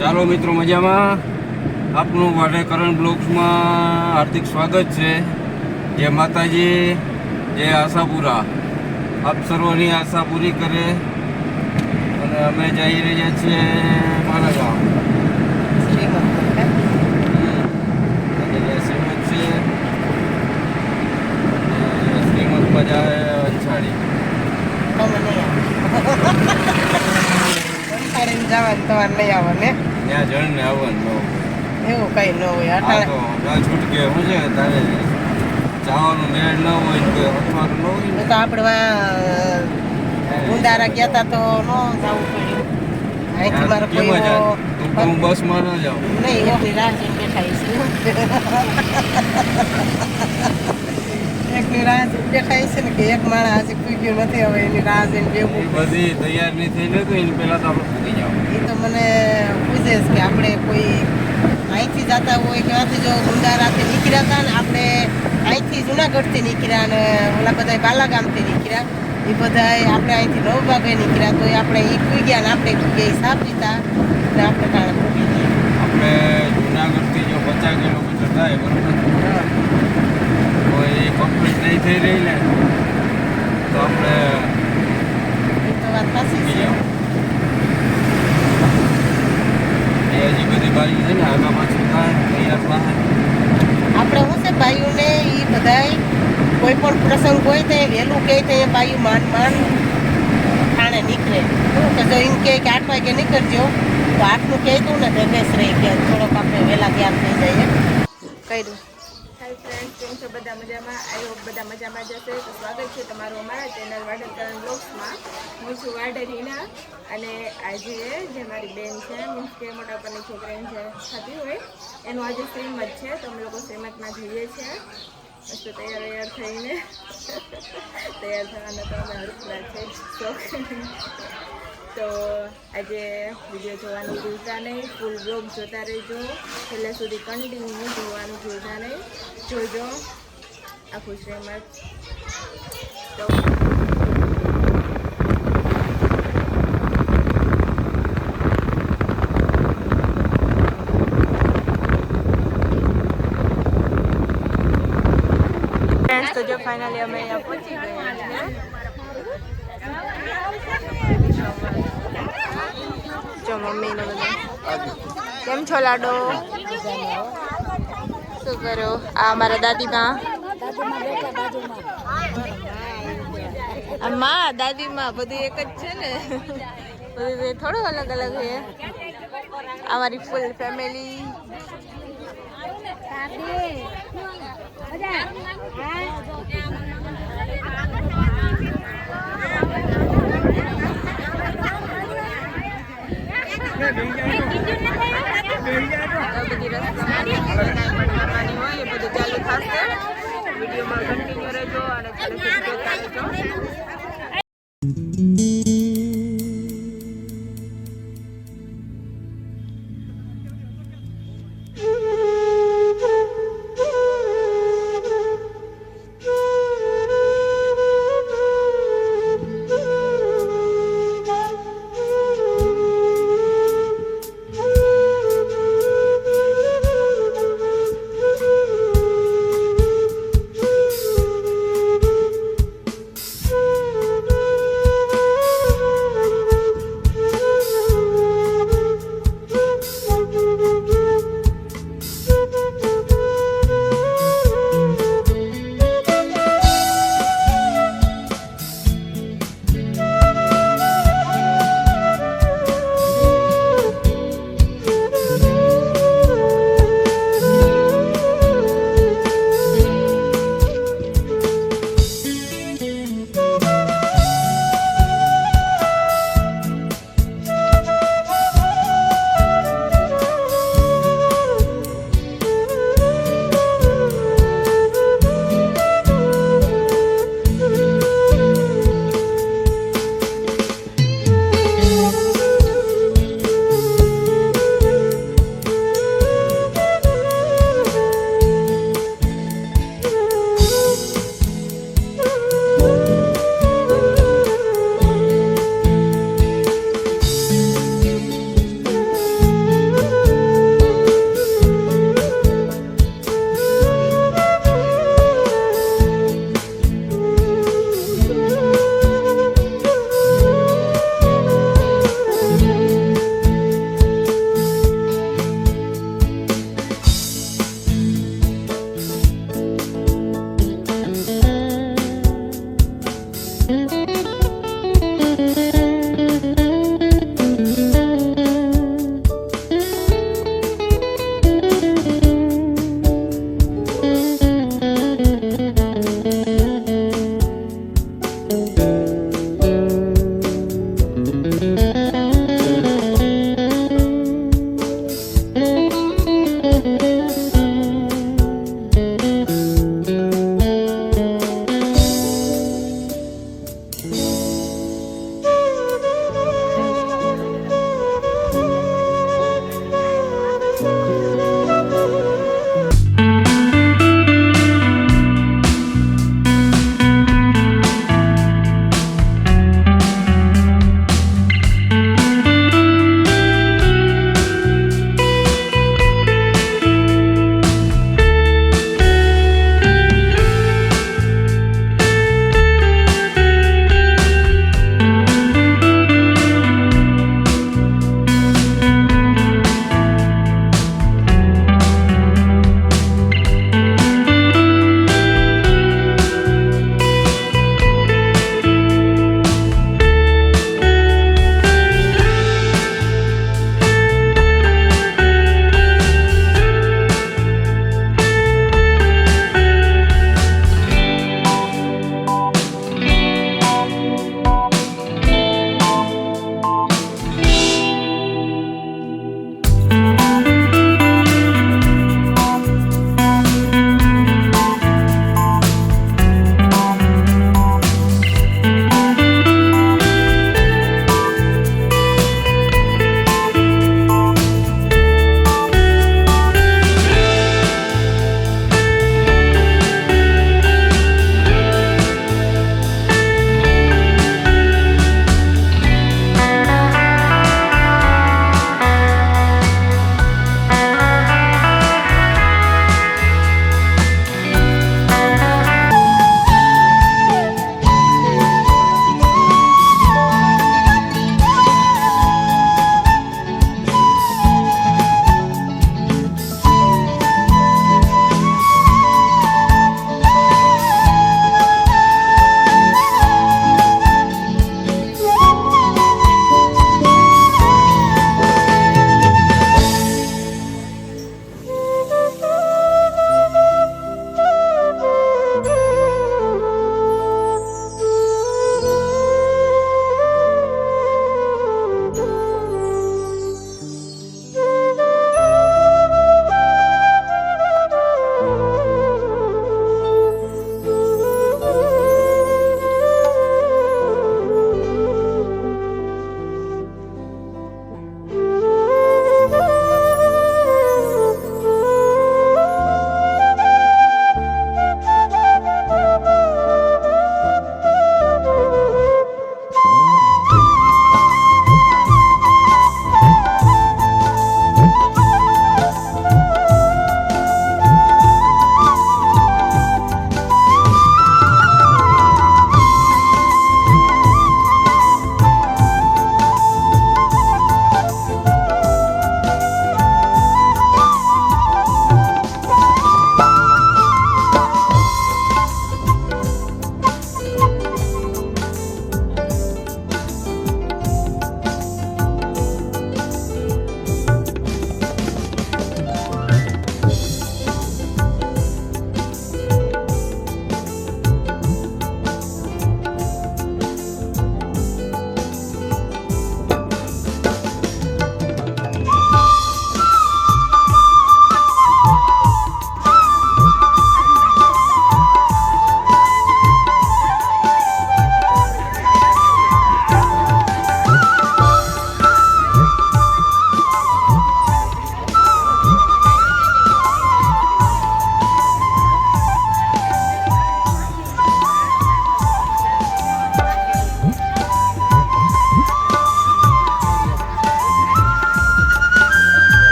ચાલો મિત્રો, મજામાં? આપનું વાઢેકરણ બ્લોગ્સમાં હાર્દિક સ્વાગત છે. જય માતાજી, જય આશાપુરા. આપ સર્વની આશા પૂરી કરે. અને અમે જઈ રહ્યા છીએ મારા ગામ શ્રીમદ છે. શ્રીમદમાં જાય અંછાડી જવાનું તમારે નહીં આવવાનું ત્યાં જણ ને આવવાનું એવું કઈ ન હોય તો ના છૂટકે શું છે તારે જવાનું મેળ ન હોય ને અથવાનું ન હોય ને તો આપણે ઉંદારા ગયા તા તો ન જવું પડ્યું. અહીંથી મારો કોઈ હું બસમાં ન જાઉં. નહીં એકની રાહ જોઈને બેઠા છે એકની રાહ જોઈને બેઠા છે ને કે એક માણસ હજી પૂગ્યું નથી, હવે એની રાહ જોઈને બેવું. બધી તૈયાર નહીં થઈ ને તો એની પહેલા તો આપણે પૂગી જાવ. એ તો મને પૂછે છે કે આપણે કોઈ અહીંથી જતા હોય કે ત્યાંથી જો ગુંદારાથી નીકળ્યા હતા ને, આપણે અહીંથી જુનાગઢથી નીકળ્યા અને ઓલા બધા બાલાગામથી નીકળ્યા, એ બધા આપણે અહીંથી 9 વાગે નીકળ્યા તો આપણે એ પૂગ્યા ને આપણે પૂગ્યા હિસાબ લીધા ને આપણે ટાણે પૂગી ગયા. આપણે જુનાગઢથી જો 50 કિલોમીટર થાય બરોબર, તો એ કમ્પ્લીટ નહીં થઈ રહી ને તો આપણે એ તો વાત સાચી છે. હજી બધી બાજુ છે ને આગા પાછું થાય તૈયાર થાય. આપણે શું છે ભાઈઓને એ બધાય કોઈ પણ પ્રસંગ હોય તો વહેલું કહે તો એ ભાઈઓ માંડ ઠાણે નીકળે. શું કે જો એમ કહે કે 8 વાગે નીકળજો તો 8નું કહેતું ને ભેગેશ રહી કે થોડોક આપણે વહેલા તૈયાર થઈ જઈએ. કહી દઉં. હાય ફ્રેન્ડ્સ, કેમ છો? બધા મજામાં? આઈ હોપ બધા મજામાં જ હશે. તો સ્વાગત છે તમારું અમારા ચેનલ વાઢેકરણ બ્લોગ્સમાં. હું છું વાઢેર હિના અને આજે જે મારી બેન છે, મીન્સ કે મોટા પપ્પાની છોકરીને જે થતી હોય એનું આજે શ્રીમદ છે, તો અમે લોકો શ્રીમદમાં જઈએ છીએ. મસ્ત તૈયાર થઈને તૈયાર થવાના તો અમે હરખલા છે શોખ. તો આજે વિડીયો જોવાનું ભૂલતા નહીં, ફૂલ બ્લોગ જોતા રહેજો, છેલ્લે સુધી કન્ટિન્યુ જોવાનું ભૂલતા નહીં. જોજો આખું શ્રીમદ. તો તો જો ફાઇનલી અમે અહીંયા પહોંચી ગયા છીએ. જો મમ્મીને બધા કેમ છો લાડો? શું કરો? આ અમારા દાદીમાં દાદીમાં બધું એક જ છે ને, બધું થોડું અલગ અલગ છે. અમારી ફૂલ ફેમિલી. બધી રસ્તામાં કરવાની હોય એ બધું ચાલુ થશે. વિડીયોમાં કન્ટિન્યુ રહેજો અને જોતા રહેજો.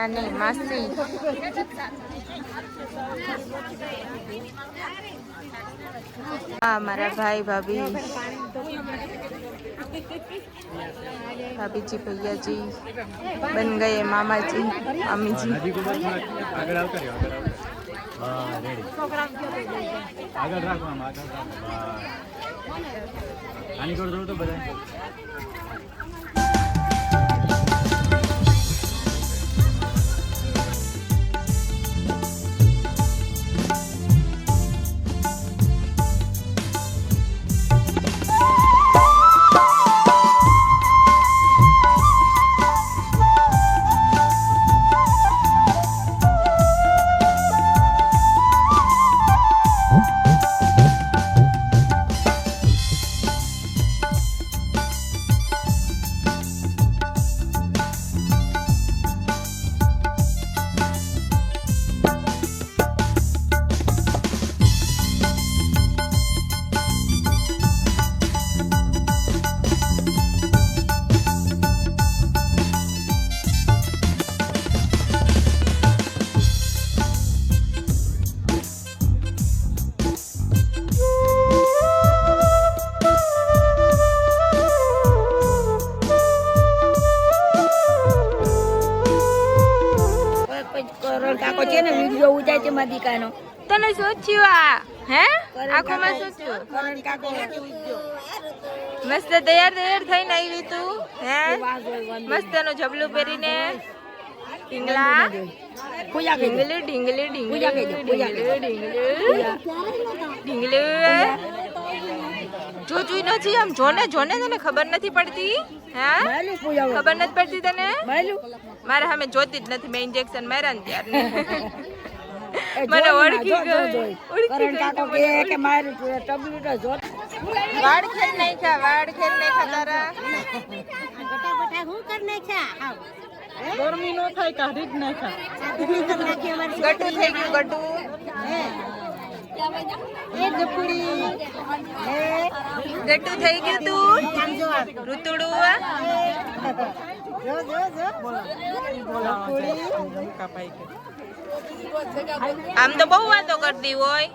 નાની માસી મારા ભાઈ ભાભી भाभी जी भैया जी बन गए मामा जी मामी जी કાકો છે ને વિડિયો ઉતારે છે મારી દીકાનો તને શું થયું આ હે આંખોમાં શું થયું કરણ કાકો મસ્ત તૈયાર થઈને આવી તું હે મસ્ત નું જબલું પહેરીને ઢીંગલા પૂજા કરી ઢીંગલી ઢીંગલી પૂજા કરી દે, પૂજા કરી દે. ઢીંગલી જોઈ નથી આમ જોને તને ખબર નથી પડતી હે માલું પૂજા ખબર નથી પડતી તને માલું મારે સામે જોતી જ નથી મેં ઇન્જેક્શન માર્યા ને ત્યાર એ મને જોઈ ઓળખી ના, જો, ગઈ. જોઈ. ઓળખી કરણ ગઈ કાકો મને. કે મારું ટબલું તો જો વાળ ખેલ નાખ્યા તારા ગરમી નો થાય કાઢી જ નાખા ગટુ થઈ ગયું ગટુ ગટુ થઈ ગયું તું ઋતુડું આમ તો બહુ વાતો કરતી હોય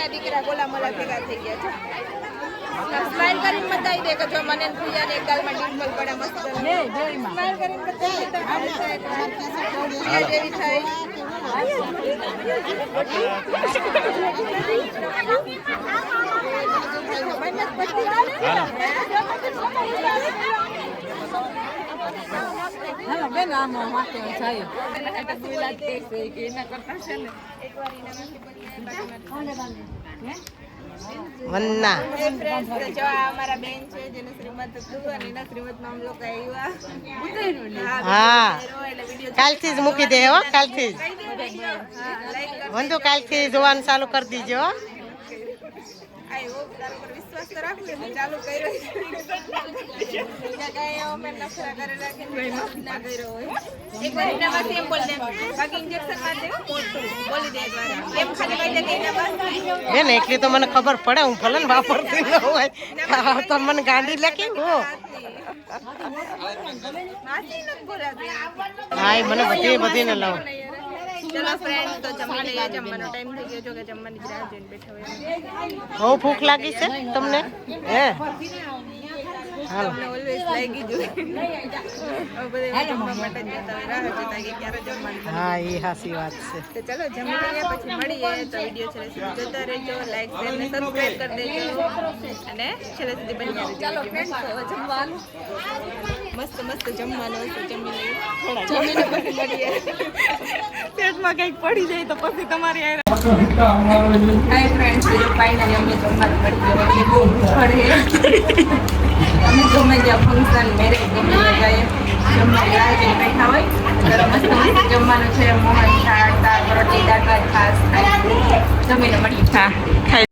દીકરા ગોલા મોલા ભેગા થઈ ગયા છે સ્માઈલ કરીને બતાવી દે કે જો મને પૂજાને એક ગાલમાં ડિમ્પલ પડે મસ્ત સ્માઈલ કરીને બતાવી દે પૂજા જેવી થાય વન્ના જો આ અમારા બેન છે જેનું શ્રીમંત હતું અને એના શ્રીમંતમાં આમ લોકો આવ્યા હા એટલે વિડીયો કાલથી જ મૂકી દે હો કાલથી જ લાઈક વંદુ કાલથી જોવાનું ચાલુ કરી દીજો હો. આવ્યો તારા પર વિશ્વાસ તો રાખું એટલે ચાલુ કર્યો કઈ અમે નખરા કરે રાખીને ના કર્યો હોય એક વાર એના પાસે એમ બોલ દે બાકી ઇન્જેક્શન માર દે બોલી દે એકવાર એમ ખાલી કહી દે કે એના પાસે બેન એટલી તો મને ખબર પડે હું ભલે ને વાપરતી ન હોય આ તો મને ગાંડી લખી હો માસી નથી બોલાતી હા એ મને બધી ને લઉં ચલો ફ્રેન્ડ તો જમી લઈએ જમવાનો ટાઈમ થઈ ગયો જો કે જમવાની જ રાહ જોઈને બેઠા હોય બહુ ભૂખ લાગી છે તમને હે હાલો તમને ઓલવેઝ લાગી જ હોય બધા જમવા માટે જ જતા હોય રાહ જોતા કે ક્યારે જમવાનું હા એ હાસી વાત છે તો ચલો જમી લઈએ પછી મળીએ તો વિડીયો છેલ્લે સુધી જોતા રહેજો લાઈક શેર ને સબસ્ક્રાઇબ કરી દેજો અને છેલ્લે સુધી બની રહેજો ચાલો ફ્રેન્ડ્સ હવે જમવાનું મસ્ત જમવાનું હોય તો જમી લઈએ જમીને પછી મળીએ પેટમાં કંઈક પડી જાય તો પછી તમારી હાય ફ્રેન્ડ્સ ફાઇનલી અમે જમવાનું પડી ગયો અમે ગમે ત્યાં ફંક્શન મેરેજ ગમે ત્યાં જઈએ જમવા ગયા બેઠા હોય ત્યારે મસ્ત મસ્ત જમવાનું છે મોહન થાળ દાળ રોટલી દાળ ભાત ખાસ જમીને મળીએ હા ખાઈ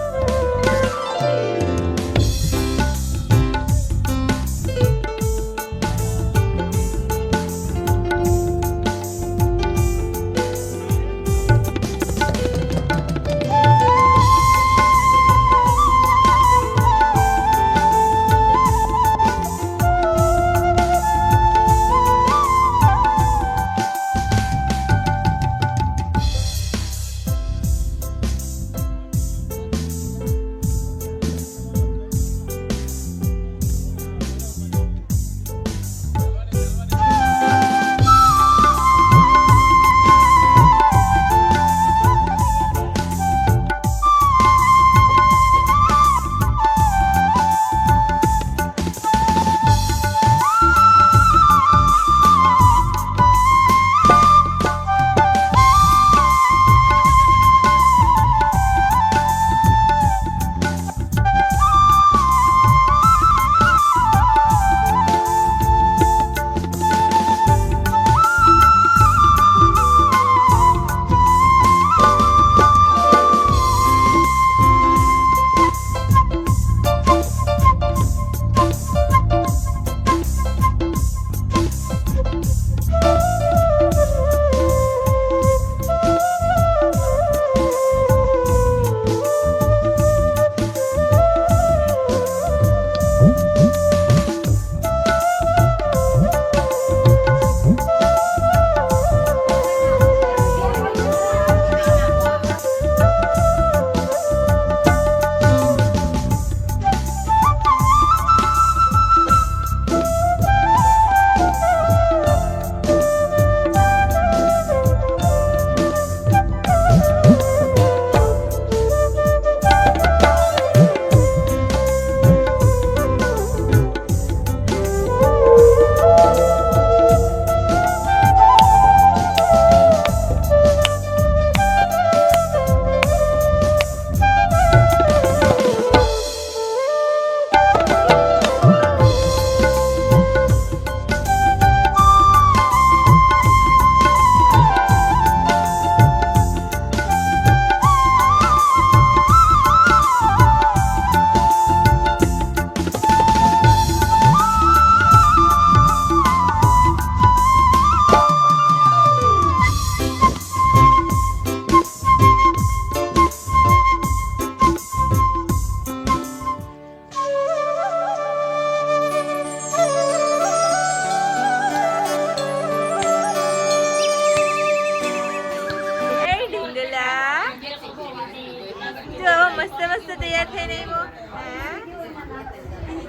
મસ્ત મસ્ત તૈયાર થઈને આવ્યો હે?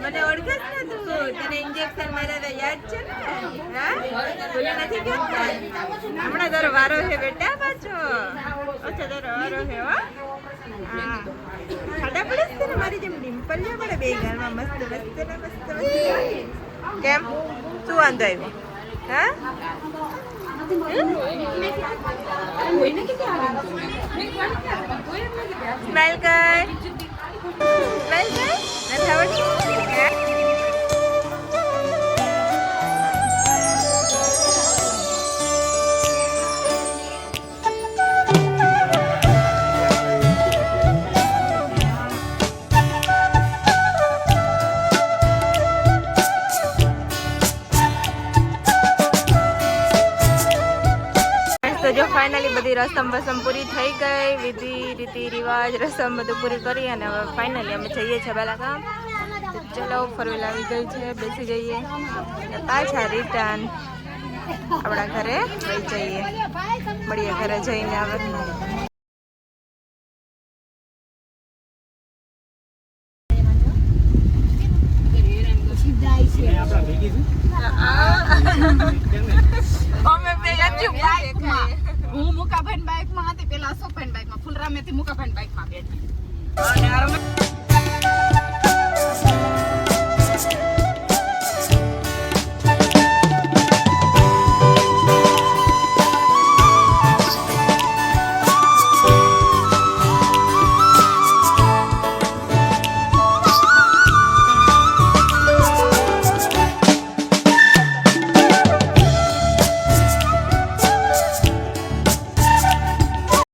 મને ઓળખે છે ને તું? તને ઇન્જેક્શન માર્યા હતા યાદ છે ને? હા ભૂલી નથી ગયો ને? હમણાં તારો વારો છે બેટા પાછો. અચ્છા તારો વારો છે હો. હા ખાડા પડે છે ને મારી જેમ ડિમ્પલિયા પડે બે ગાલમાં મસ્ત મસ્ત ને મસ્ત મસ્ત. કેમ શું વાંધો આવ્યો? હા સ્માઈલ કર સ્માઈલ કર નથી આવડતું હે? તો જો ફાઇનલી બધી રસમ વસમ પૂરી થઈ ગઈ, વિધિ રીતિ રિવાજ રસમ બધું પૂરી કરી અને હવે ફાઇનલી અમે જઈએ છીએ બાલાગામ. તો ચલો ફોર વ્હીલ આવી ગઈ છે, બેસી જઈએ અને પાછા રિટર્ન આપણા ઘરે વહી જઈએ. મળીએ ઘરે જઈને હવે. હું મુકાભાઈ બાઇક માં હતી, પેલા અશોકભાઈ બાઇક માં, ફુલરામેથી મુકાભાઈ બાઇક માં બેઠી અને